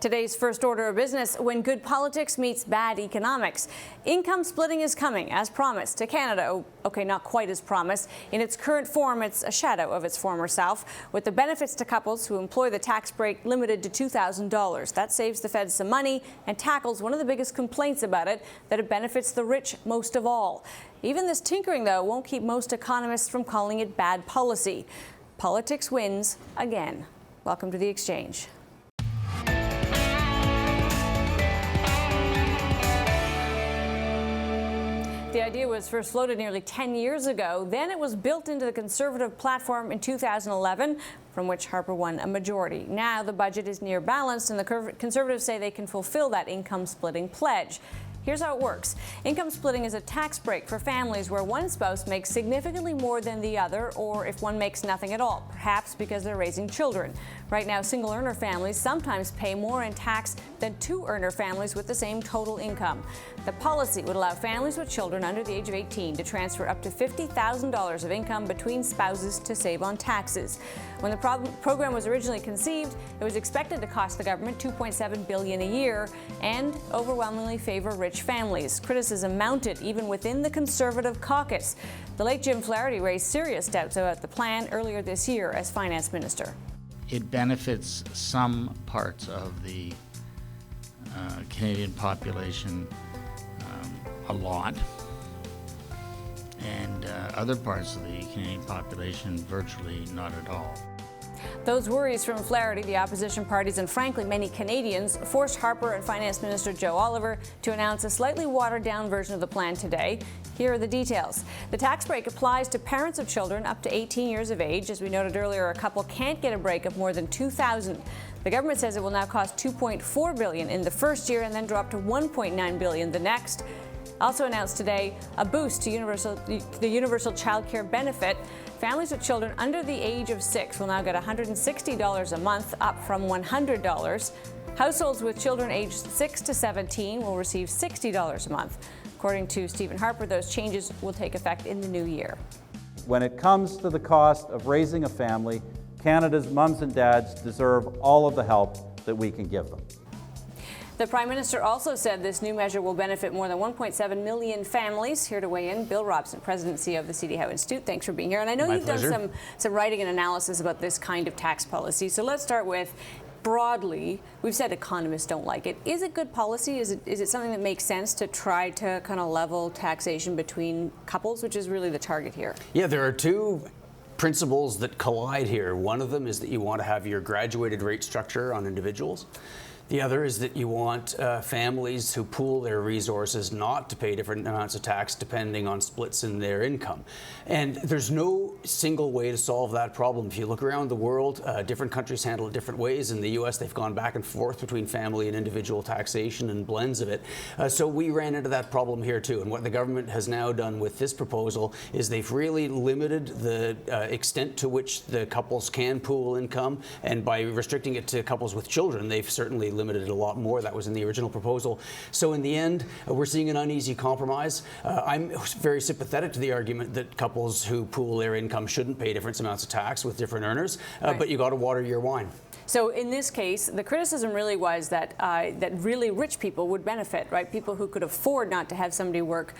Today's first order of business: when good politics meets bad economics. Income splitting is coming, as promised, to Canada. Oh, okay, not quite as promised. In its current form, it's a shadow of its former self, with the benefits to couples who employ the tax break limited to $2,000. That saves the feds some money and tackles one of the biggest complaints about it, that it benefits the rich most of all. Even this tinkering, though, won't keep most economists from calling it bad policy. Politics wins again. Welcome to The Exchange. The idea was first floated nearly 10 years ago. Then it was built into the Conservative platform in 2011, from which Harper won a majority. Now the budget is near balanced, and the Conservatives say they can fulfill that income splitting pledge. Here's how it works. Income splitting is a tax break for families where one spouse makes significantly more than the other, or if one makes nothing at all, perhaps because they're raising children. Right now, single-earner families sometimes pay more in tax than two-earner families with the same total income. The policy would allow families with children under the age of 18 to transfer up to $50,000 of income between spouses to save on taxes. When the program was originally conceived, it was expected to cost the government $2.7 billion a year and overwhelmingly favor rich families. Criticism mounted even within the Conservative caucus. The late Jim Flaherty raised serious doubts about the plan earlier this year as finance minister. It benefits some parts of the Canadian population a lot, and other parts of the Canadian population virtually not at all. Those worries from Flaherty, the opposition parties, and frankly many Canadians forced Harper and Finance Minister Joe Oliver to announce a slightly watered-down version of the plan today. Here are the details. The tax break applies to parents of children up to 18 years of age. As we noted earlier, a couple can't get a break of more than $2,000. The government says it will now cost $2.4 billion in the first year and then drop to $1.9 billion the next. Also announced today a boost to the universal child care benefit. Families with children under the age of 6 will now get $160 a month, up from $100. Households with children aged 6 to 17 will receive $60 a month. According to Stephen Harper, those changes will take effect in the new year. When it comes to the cost of raising a family, Canada's mums and dads deserve all of the help that we can give them. The Prime Minister also said this new measure will benefit more than 1.7 million families. Here to weigh in, Bill Robson, President and CEO of the CD Howe Institute. Thanks for being here. And I know you've done some writing and analysis about this kind of tax policy. So let's start with, broadly, we've said economists don't like it. Is it good policy? Is it something that makes sense to try to kind of level taxation between couples, which is really the target here? Yeah, there are two principles that collide here. One of them is that you want to have your graduated rate structure on individuals. The other is that you want families who pool their resources not to pay different amounts of tax depending on splits in their income. And there's no single way to solve that problem. If you look around the world, different countries handle it different ways. In the US, they've gone back and forth between family and individual taxation and blends of it. So we ran into that problem here too. And what the government has now done with this proposal is they've really limited the extent to which the couples can pool income. And by restricting it to couples with children, they've certainly limited it a lot more. That was in the original proposal. So in the end, we're seeing an uneasy compromise. I'm very sympathetic to the argument that couples who pool their income shouldn't pay different amounts of tax with different earners, but you got to water your wine. So in this case, the criticism really was that that really rich people would benefit, right? People who could afford not to have somebody work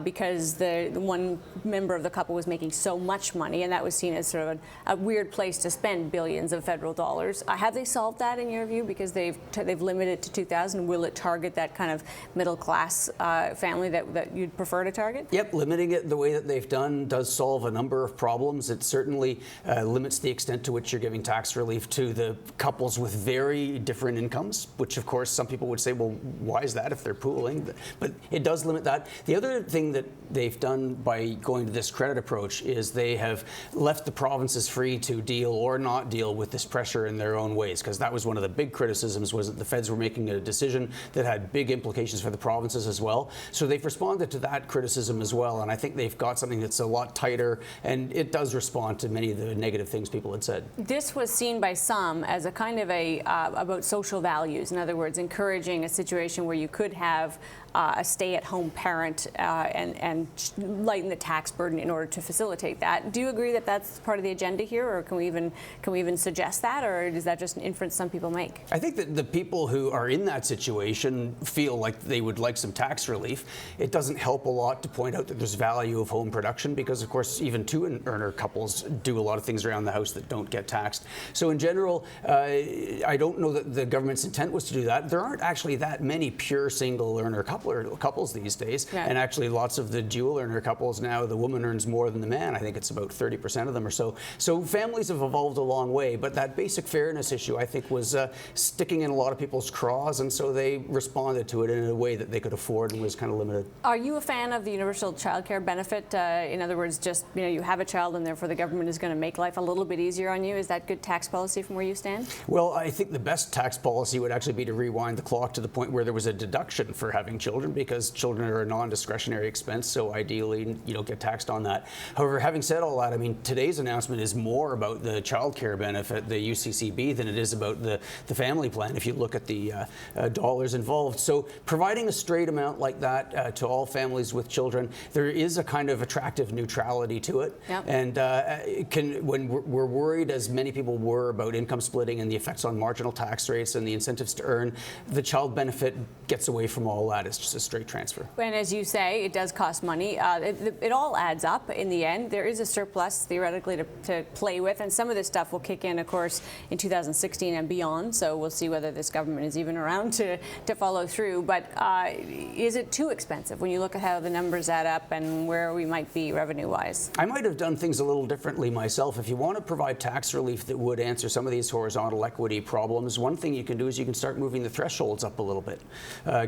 because the one member of the couple was making so much money, and that was seen as sort of a weird place to spend billions of federal dollars. Have they solved that in your view? Because they've limited it to $2,000. Will it target that kind of middle class family that you'd prefer to target? Yep, limiting it the way that they've done does solve a number of problems. It certainly limits the extent to which you're giving tax relief to the couples with very different incomes, which of course some people would say, well, why is that if they're pooling? But it does limit that. The other thing that they've done by going to this credit approach is they have left the provinces free to deal or not deal with this pressure in their own ways, because that was one of the big criticisms, was that the feds were making a decision that had big implications for the provinces as well. So they've responded to that criticism as well, and I think they've got something that's a lot tighter, and it does respond to many of the negative things people had said. This was seen by some as as a kind of about social values. In other words, encouraging a situation where you could have a stay-at-home parent and lighten the tax burden in order to facilitate that. Do you agree that that's part of the agenda here, or can we even suggest that, or is that just an inference some people make? I think that the people who are in that situation feel like they would like some tax relief. It doesn't help a lot to point out that there's value of home production because, of course, even two-earner couples do a lot of things around the house that don't get taxed. So in general, I don't know that the government's intent was to do that. There aren't actually that many pure single-earner couples these days, yeah. And actually lots of the dual-earner couples now, the woman earns more than the man. I think it's about 30% of them or so. So families have evolved a long way, but that basic fairness issue, I think, was sticking in a lot of people's craws, and so they responded to it in a way that they could afford and was kind of limited. Are you a fan of the universal child care benefit? In other words, just you have a child and therefore the government is going to make life a little bit easier on you. Is that good tax policy from where you stand? Well, I think the best tax policy would actually be to rewind the clock to the point where there was a deduction for having children, because children are a non-discretionary expense, so ideally you don't get taxed on that. However, having said all that, I mean, today's announcement is more about the child care benefit, the UCCB, than it is about the family plan, if you look at the dollars involved. So providing a straight amount like that to all families with children, there is a kind of attractive neutrality to it. Yep. And when we're worried, as many people were, about income splitting and the effects on marginal tax rates and the incentives to earn, the child benefit gets away from all that. It's just a straight transfer. And as you say, it does cost money. It all adds up in the end. There is a surplus theoretically to play with, and some of this stuff will kick in, of course, in 2016 and beyond. So we'll see whether this government is even around to follow through. But is it too expensive when you look at how the numbers add up and where we might be revenue-wise? I might have done things a little differently myself. If you want to provide tax relief that would answer some of these horizontal equity problems, one thing you can do is you can start moving the thresholds up a little bit,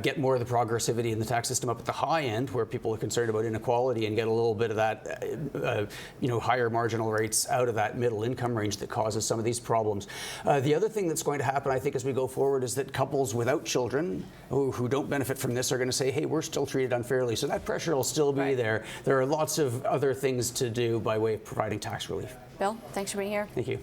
get more of the progressivity in the tax system up at the high end where people are concerned about inequality, and get a little bit of that, higher marginal rates out of that middle income range that causes some of these problems. The other thing that's going to happen, I think, as we go forward is that couples without children who don't benefit from this are going to say, hey, we're still treated unfairly. So that pressure will still be there. There are lots of other things to do by way of providing tax relief. Bill, thanks for being here. Thank you.